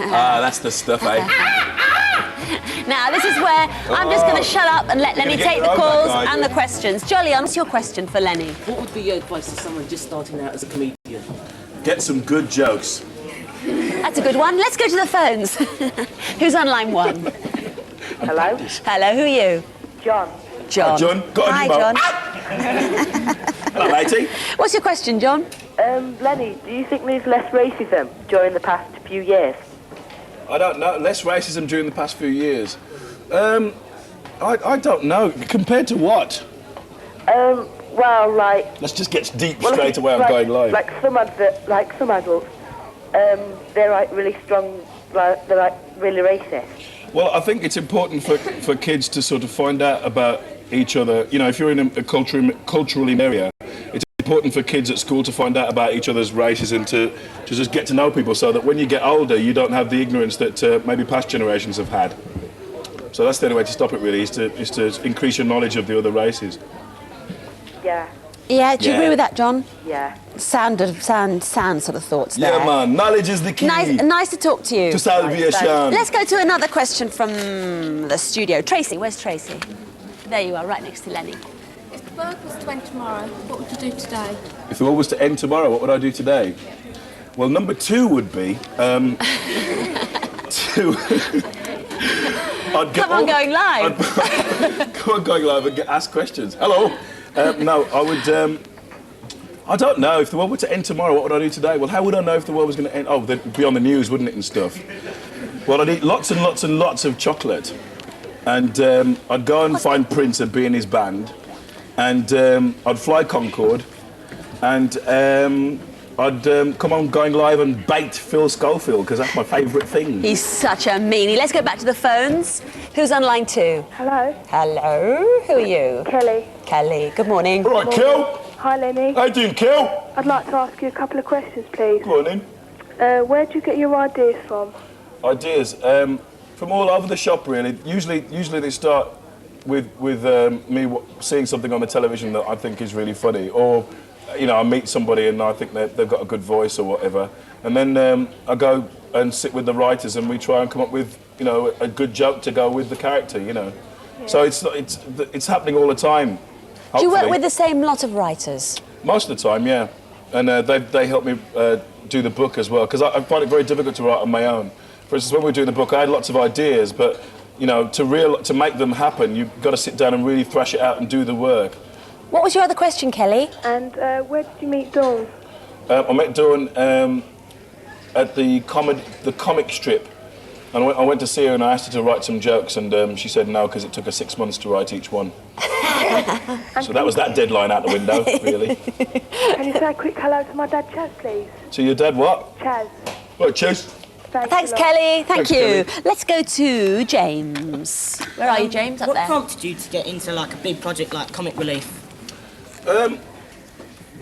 Ah, that's the stuff, eh? Now, this is where I'm just going to shut up and let Lenny take the calls and the questions. Jolly, what's your question for Lenny? What would be your advice to someone just starting out as a comedian? Get some good jokes. That's a good one. Let's go to the phones. Who's on line 1? Hello? Hello, who are you? John. John. John, got a Hi, new John. Hello, matey. What's your question, John? Lenny, do you think there's less racism during the past few years? I don't know. Less racism during the past few years. I don't know. Compared to what? Well, like... Let's just get deep straight away. I'm going live. Like some adults, they're like really strong, like, they're like really racist. Well, I think it's important for kids to sort of find out about each other. You know, if you're in a culturally area, it's important for kids at school to find out about each other's races and to just get to know people so that when you get older, you don't have the ignorance that maybe past generations have had. So that's the only way to stop it, really, is to increase your knowledge of the other races. Yeah. Yeah, do you agree with that, John? Yeah. Sound sort of thoughts there. Yeah, man. Knowledge is the key. Nice to talk to you. To salvation. Let's go to another question from the studio. Tracy, where's Tracy? There you are, right next to Lenny. If the world was to end tomorrow, what would you do today? If the world was to end tomorrow, what would I do today? Well, number 2 would be Come on, going live. Come on, going live and ask questions. Hello. No, I would. I don't know. If the world were to end tomorrow, what would I do today? Well, how would I know if the world was going to end? Oh, they'd be on the news, wouldn't it, and stuff. Well, I'd eat lots and lots and lots of chocolate, and I'd go and find Prince and be in his band, and I'd fly Concorde, and I'd come on going live and bait Phil Schofield, because that's my favourite thing. He's such a meanie. Let's go back to the phones. Who's on line 2? Hello? Hello, who are you? Kelly. Kelly, good morning. All right, Kel. Hi, Lenny. How you doing, Kel? I'd like to ask you a couple of questions, please. Good morning. Where do you get your ideas from? Ideas from all over the shop, really. Usually they start with me seeing something on the television that I think is really funny, or you know, I meet somebody and I think they've got a good voice or whatever, and then I go and sit with the writers and we try and come up with, you know, a good joke to go with the character, you know. Yeah. So it's happening all the time. Hopefully. Do you work with the same lot of writers? Most of the time, yeah. And they help me do the book as well, because I find it very difficult to write on my own. For instance, when we were doing the book, I had lots of ideas, but you know, to make them happen, you've got to sit down and really thrash it out and do the work. What was your other question, Kelly? And where did you meet Dawn? I met Dawn at the comic strip. And I went to see her and I asked her to write some jokes, and she said no, because it took her 6 months to write each one. So that was that deadline out the window, really. Can you say a quick hello to my dad, Chaz, please? To your dad, what? Chaz. Right, Chaz. Thanks, Kelly. Thank you. Kelly. Let's go to James. Where are you, James? Up what there. prompted you to get into like a big project like Comic Relief?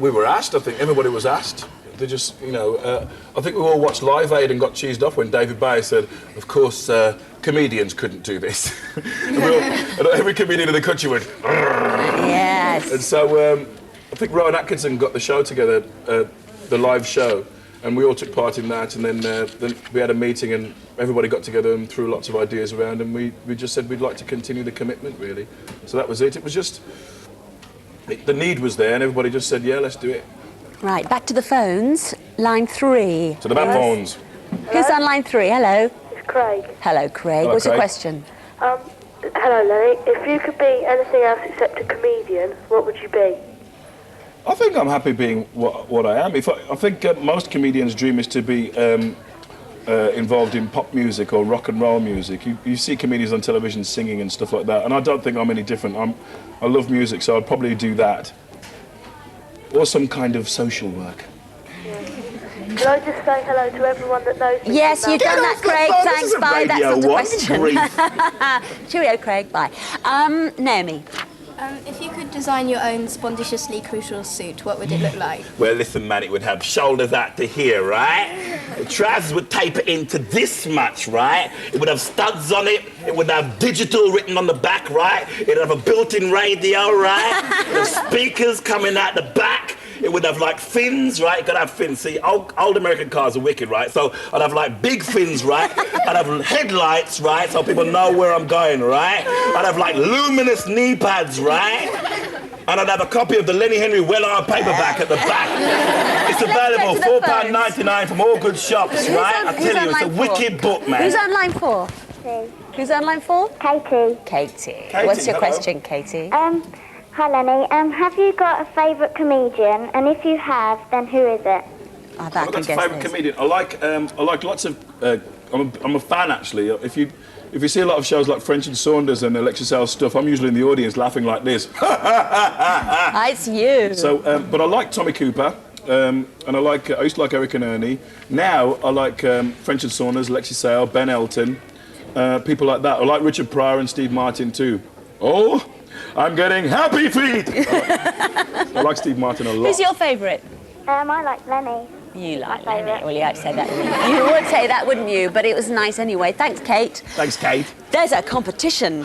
We were asked, I think. Everybody was asked. They just, you know, I think we all watched Live Aid and got cheesed off when David Bowie said, of course, comedians couldn't do this. and every comedian in the country went, yes. And so I think Rowan Atkinson got the show together, the live show, and we all took part in that, and then we had a meeting and everybody got together and threw lots of ideas around, and we just said we'd like to continue the commitment, really. So that was it. It was just, the need was there and everybody just said, yeah, let's do it. Right, back to the phones. Line 3. To the bad phones. Who's on line 3? Hello. It's Craig. Hello, Craig. Hello, What's your Craig. question? Hello, Lenny. If you could be anything else except a comedian, what would you be? I think I'm happy being what I am. I think most comedians' dream is to be involved in pop music or rock and roll music. You see comedians on television singing and stuff like that, and I don't think I'm any different. I love music, so I'd probably do that. Or some kind of social work. Yeah. Can I just say hello to everyone that knows me? Yes, you've done that, Craig. Thanks, bye. That's not a question. Cheerio, Craig. Bye. Naomi. If you could design your own spondiciously crucial suit, what would it look like? Well, listen, man, it would have shoulders out to here, right? The trousers would taper into this much, right? It would have studs on it. It would have digital written on the back, right? It would have a built-in radio, right? It would have speakers coming out the back. It would have like fins, right? It could have fins. See, old American cars are wicked, right? So I'd have like big fins, right? I'd have headlights, right? So people know where I'm going, right? I'd have like luminous knee pads, right? And I'd have a copy of the Lenny Henry well-armed paperback at the back. It's available, £4.99 from all good shops, right? I tell you, it's a wicked book, man. Who's on line 4? Who's on line 4? Katie. Katie. What's your question, Katie? Hi Lenny. Have you got a favourite comedian? And if you have, then who is it? Oh, that I've got a favourite comedian. I like lots of. I'm a fan actually. If you see a lot of shows like French and Saunders and Alexis Sales stuff, I'm usually in the audience laughing like this. It's you. So, but I like Tommy Cooper, and I used to like Eric and Ernie. Now I like French and Saunders, Alexis Sales, Ben Elton, people like that. I like Richard Pryor and Steve Martin too. Oh, I'm getting happy feet. I like Steve Martin a lot. Who's your favourite? I like Lenny. You like Lenny. Well, you had to say that. You would say that, wouldn't you? But it was nice anyway. Thanks, Kate. Thanks, Kate. There's a competition.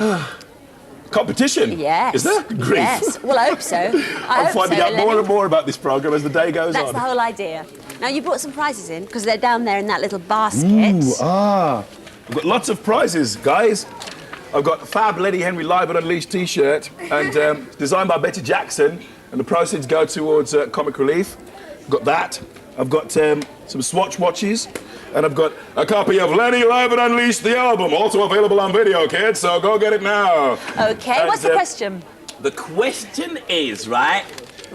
Competition? Yes. Is there? Grief. Yes. Well, I hope so. I'm finding out more and more about this programme as the day goes on. That's the whole idea. Now, you brought some prizes in, because they're down there in that little basket. We've got lots of prizes, guys. I've got a fab Lenny Henry Live and Unleashed T-shirt, and designed by Betty Jackson, and the proceeds go towards Comic Relief. I've got that. I've got some Swatch watches, and I've got a copy of Lenny Live and Unleashed, the album, also available on video, kids, so go get it now. OK, and, what's the question? The question is, right?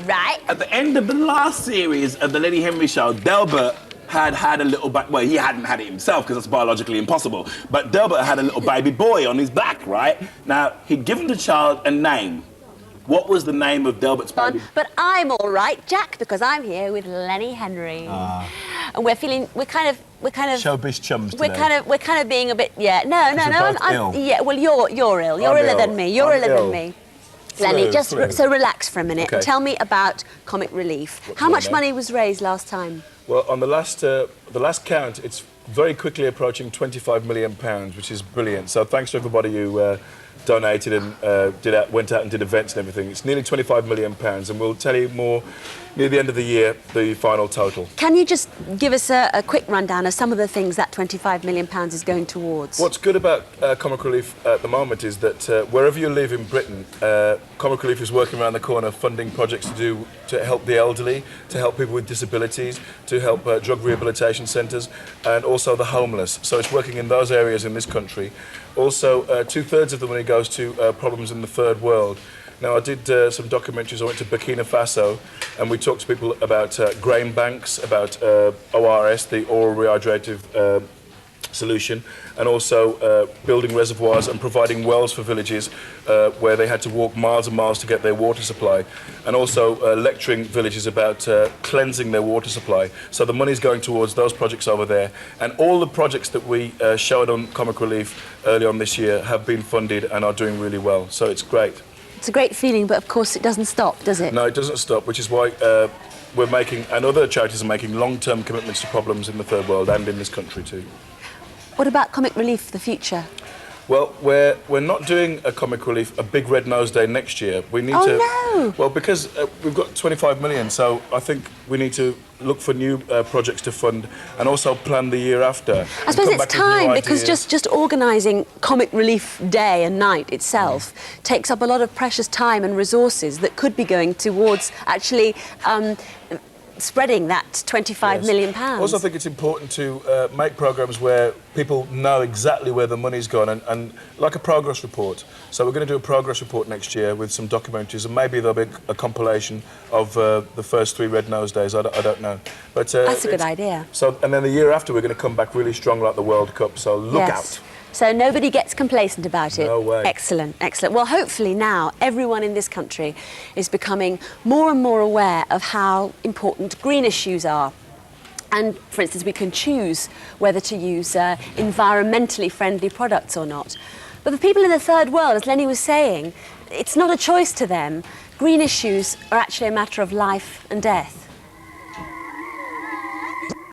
Right. At the end of the last series of the Lenny Henry show, Delbert had a little well, he hadn't had it himself because that's biologically impossible, but Delbert had a little baby boy on his back, right? Now, he'd given the child a name. What was the name of Delbert's baby? But I'm all right, Jack, because I'm here with Lenny Henry, and we're kind of Showbiz chums today. we're kind of being a bit, yeah. No, I'm ill. yeah. Well, you're ill. You're iller than me. You're iller than me. Lenny, just so relax for a minute. Okay. Tell me about Comic Relief. How much money was raised last time? Well, on the last count, it's very quickly approaching £25 million, which is brilliant. So thanks to everybody who donated and went out and did events and everything. It's nearly £25 million, and we'll tell you more near the end of the year, the final total. Can you just give us a quick rundown of some of the things that £25 million is going towards? What's good about Comic Relief at the moment is that wherever you live in Britain, Comic Relief is working around the corner funding projects to help the elderly, to help people with disabilities, to help drug rehabilitation centres, and also the homeless. So it's working in those areas in this country. Also, 2/3 of the money goes to problems in the third world. Now, I did some documentaries. I went to Burkina Faso, and we talked to people about grain banks, about ORS, the oral rehydrative solution, and also building reservoirs and providing wells for villages where they had to walk miles and miles to get their water supply, and also lecturing villages about cleansing their water supply. So the money's going towards those projects over there, and all the projects that we showed on Comic Relief early on this year have been funded and are doing really well, so it's great. It's a great feeling, but of course it doesn't stop, does it? No, it doesn't stop, which is why we're making, and other charities are making, long-term commitments to problems in the third world and in this country too. What about Comic Relief for the future? Well, we're not doing a Comic Relief, a big Red Nose Day next year. We need to. No! Well, because we've got 25 million, so I think we need to look for new projects to fund and also plan the year after. I suppose it's time, because just organising Comic Relief Day and night itself takes up a lot of precious time and resources that could be going towards actually spreading that £25 million. I also think it's important to make programmes where people know exactly where the money's gone, and like a progress report. So we're going to do a progress report next year with some documentaries, and maybe there'll be a compilation of the first 3 Red Nose Days. I don't know. But that's a good idea. So, and then the year after, we're going to come back really strong like the World Cup, so look out. So nobody gets complacent about it. No way. Excellent, excellent. Well, hopefully now everyone in this country is becoming more and more aware of how important green issues are. And, for instance, we can choose whether to use environmentally friendly products or not. But for people in the third world, as Lenny was saying, it's not a choice to them. Green issues are actually a matter of life and death.